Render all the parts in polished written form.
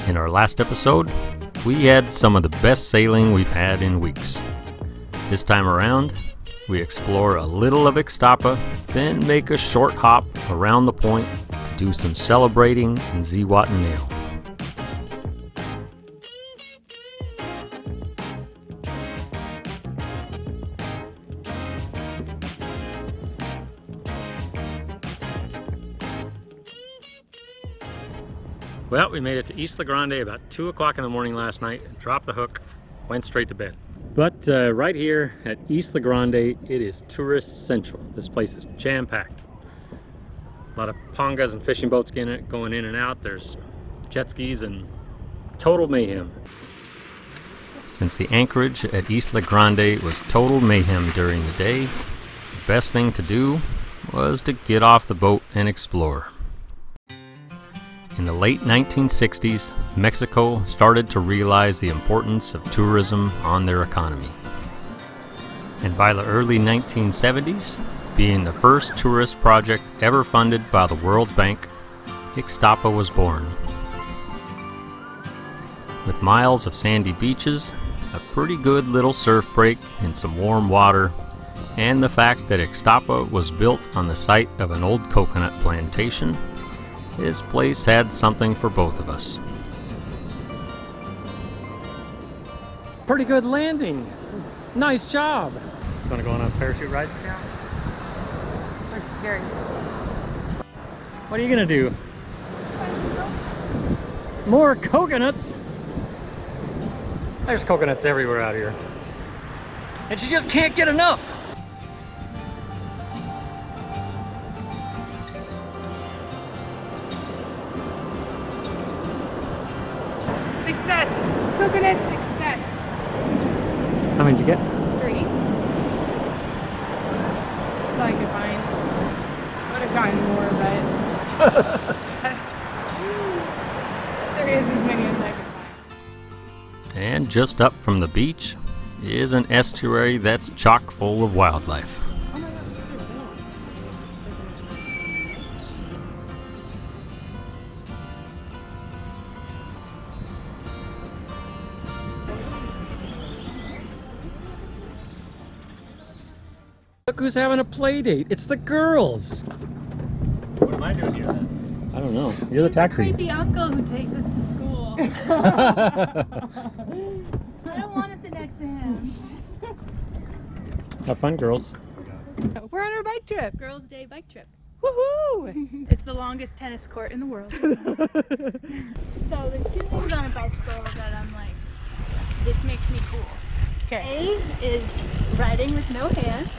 In our last episode, we had some of the best sailing we've had in weeks. This time around, we explore a little of Ixtapa, then make a short hop around the point to do some celebrating in Zihuatanejo. Well, we made it to Isla Grande about 2 o'clock in the morning last night, dropped the hook, went straight to bed. But right here at Isla Grande, it is tourist central. This place is jam-packed. A lot of pongas and fishing boats going in and out. There's jet skis and total mayhem. Since the anchorage at Isla Grande was total mayhem during the day, the best thing to do was to get off the boat and explore. In the late 1960s, Mexico started to realize the importance of tourism on their economy. And by the early 1970s, being the first tourist project ever funded by the World Bank, Ixtapa was born. With miles of sandy beaches, a pretty good little surf break and some warm water, and the fact that Ixtapa was built on the site of an old coconut plantation, this place had something for both of us. Pretty good landing. Nice job. Want to go on a parachute ride? Yeah. We're scared. What are you gonna do? More coconuts? There's coconuts everywhere out here. And she just can't get enough. Success! Coconut success! How many did you get? 3. That's all I could find. I would have gotten more, but there is as many as I could find. And just up from the beach is an estuary that's chock full of wildlife. Look who's having a play date. It's the girls. What am I doing here then? I don't know. You're the taxi. He's the creepy uncle who takes us to school. I don't want to sit next to him. Have fun, girls. We're on our bike trip. Girls' Day bike trip. Woohoo! It's the longest tennis court in the world. So there's 2 things on a bicycle that I'm like, this makes me cool. Okay. A is riding with no hands.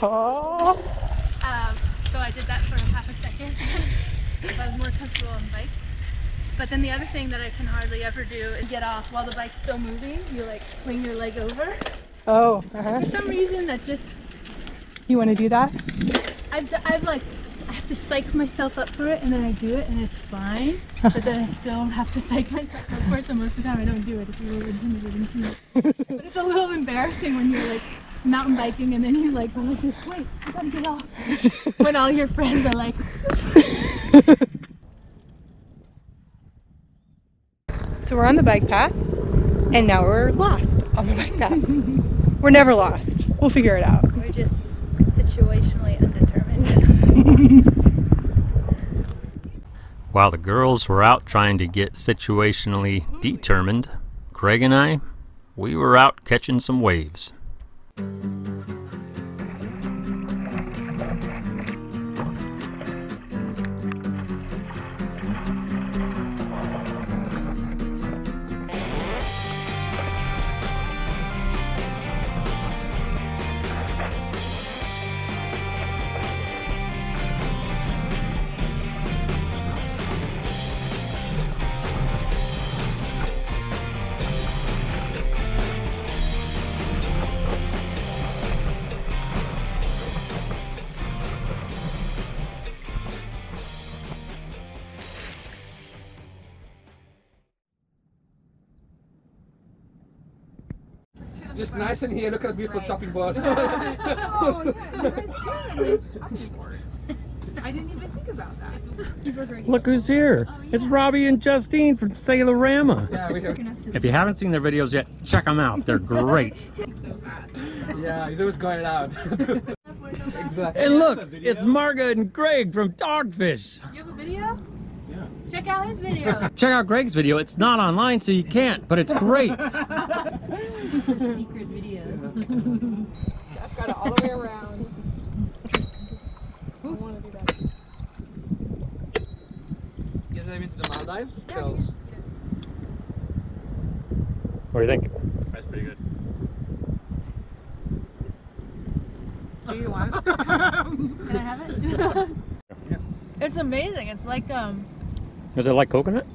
Oh. So I did that for half a second. I was more comfortable on the bike. But then the other thing that I can hardly ever do is get off while the bike's still moving. You like swing your leg over. Oh. For some reason that just... You want to do that? I've like, I have to psych myself up for it and then I do it and it's fine. But then I still have to psych myself up for it, so most of the time I don't do it. It's a little intimidating to me. But it's a little embarrassing when you're like mountain biking and then you like go like this, wait, I gotta get off. When all your friends are like... So we're on the bike path and now we're lost on the bike path. We're never lost. We'll figure it out. We're just situationally undetermined. While the girls were out trying to get situationally determined, Greg and I, we were out catching some waves. Just nice in here. Look at the beautiful chopping board. Oh, yeah, nice chopping board. I I didn't even think about that. Look who's here. It's Robbie and Justine from Sailorama. Yeah, we If you haven't seen their videos yet, check them out. They're great. yeah, he's always going out. Exactly. And look, it's Marga and Greg from Dogfish. You have a video? Yeah. Check out his video. Check out Greg's video. It's not online, so you can't, but it's great. Super secret video. I've got it all the way around. I want to do that. You guys ever been to the Maldives? Girls. What do you think? That's pretty good. Do you want? Can I have it? It's amazing. It's like Is it like coconut?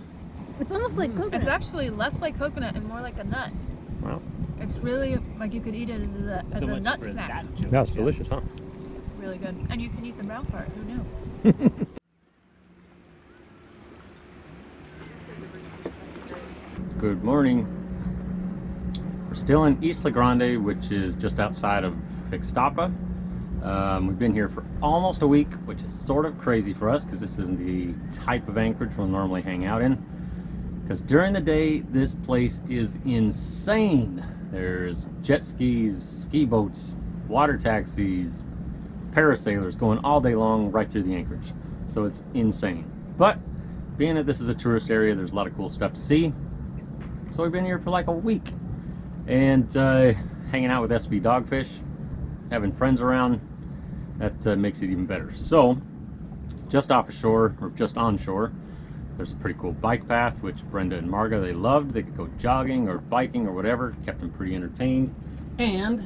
it's almost like coconut. It's actually less like coconut and more like a nut. Wow. It's really like you could eat it as a nut snack. Yeah, it's delicious, huh? Really good. And you can eat the brown part. Who knew? Good morning. We're still in Isla Grande, which is just outside of Ixtapa. We've been here for almost a week, which is sort of crazy for us because this isn't the type of anchorage we'll normally hang out in. Because during the day, this place is insane. There's jet skis, ski boats, water taxis, parasailers going all day long right through the anchorage. So it's insane. But being that this is a tourist area, there's a lot of cool stuff to see. So we've been here for like a week and hanging out with SB Dogfish, having friends around. That makes it even better. So just off shore, or just on shore, there's a pretty cool bike path, which Brenda and Marga, they loved. They could go jogging or biking or whatever. Kept them pretty entertained. And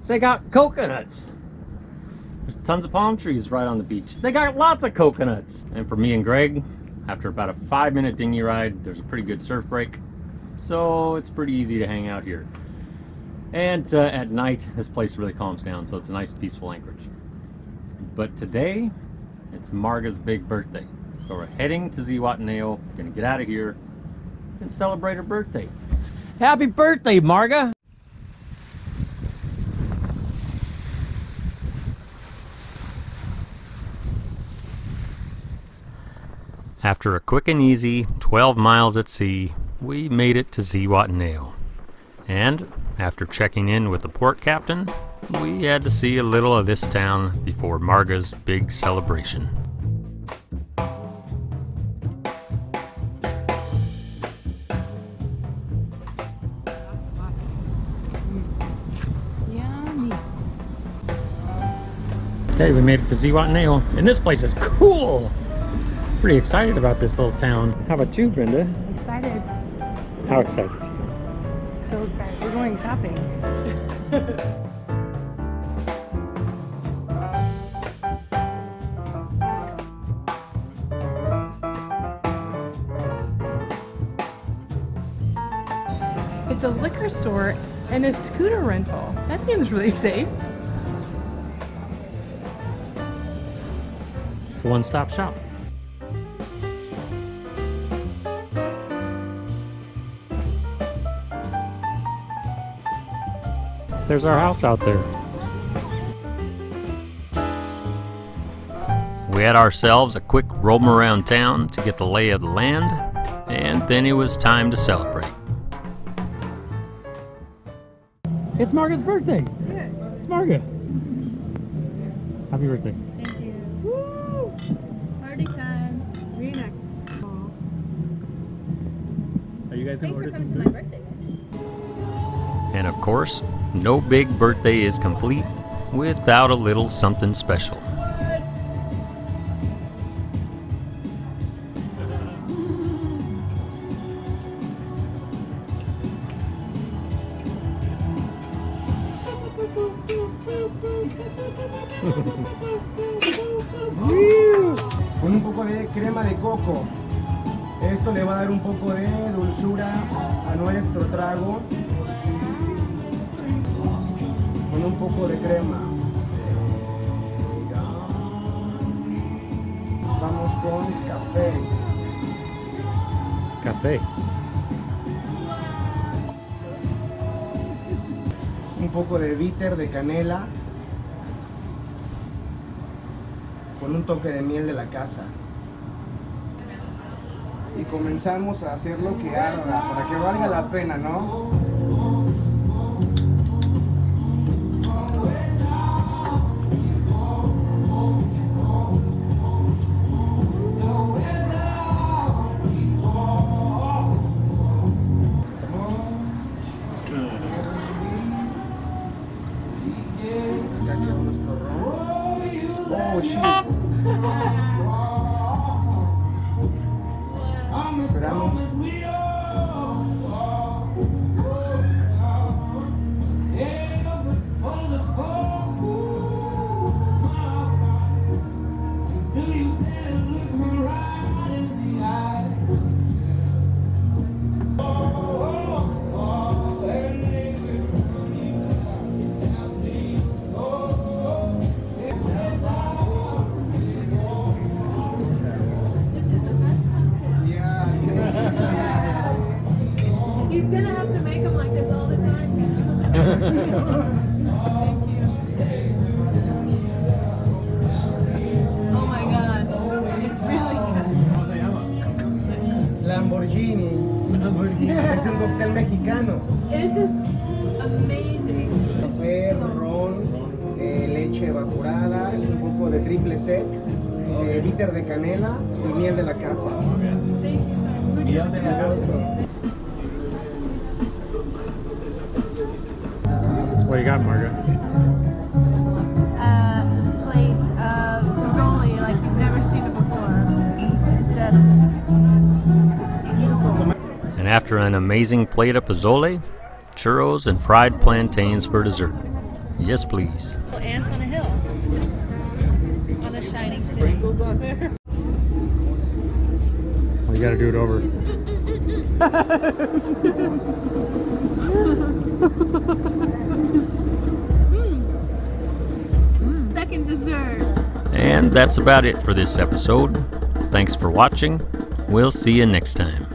they got coconuts. There's tons of palm trees right on the beach. They got lots of coconuts. And for me and Greg, after about a 5-minute dinghy ride, there's a pretty good surf break. So it's pretty easy to hang out here. And at night, this place really calms down, so it's a nice, peaceful anchorage. But today, it's Marga's big birthday. So we're heading to Zihuatanejo, gonna get out of here and celebrate her birthday. Happy birthday, Marga! After a quick and easy 12 miles at sea, we made it to Zihuatanejo. And after checking in with the port captain, we had to see a little of this town before Marga's big celebration. Yummy. Okay, we made it to Zihuatanejo, and this place is cool! Pretty excited about this little town. How about you, Brenda? Excited. How excited? So excited. We're going shopping. It's a liquor store and a scooter rental. That seems really safe. It's a one-stop shop. There's our house out there. We had ourselves a quick roam around town to get the lay of the land, and then it was time to celebrate. It's Marga's birthday! Yes. It's Marga! Happy birthday. Thank you. Woo! Party time. Reenact. Are you guys Thanks for order coming some to my food? birthday, guys. And of course, no big birthday is complete without a little something special. Con un poco de crema de coco. Esto le va a dar un poco de dulzura a nuestro trago. Con un poco de crema. Vamos con café. Café. Un poco de bitter de canela. con un toque de miel de la casa. Y comenzamos a hacer lo que arda, para que valga la pena, ¿no? Ya quedó nuestro ron. Oh, shit. Esperamos. He's gonna have to make them like this all the time now. Thank you. Oh my god, it's really good. Lamborghini. Es un cóctel mexicano. This is amazing. Café, ron, leche evaporada, un poco de triple sec, bitter de canela y miel de la casa. Thank you so much. What do you got, Margaret? Plate of pozole like you've never seen it before. It's just beautiful. And after an amazing plate of pozole, churros and fried plantains for dessert. Yes, please. Ants on a hill. On the shining city. Sprinkles on there. Well, you gotta do it over. Second dessert. And that's about it for this episode. Thanks for watching. We'll see you next time.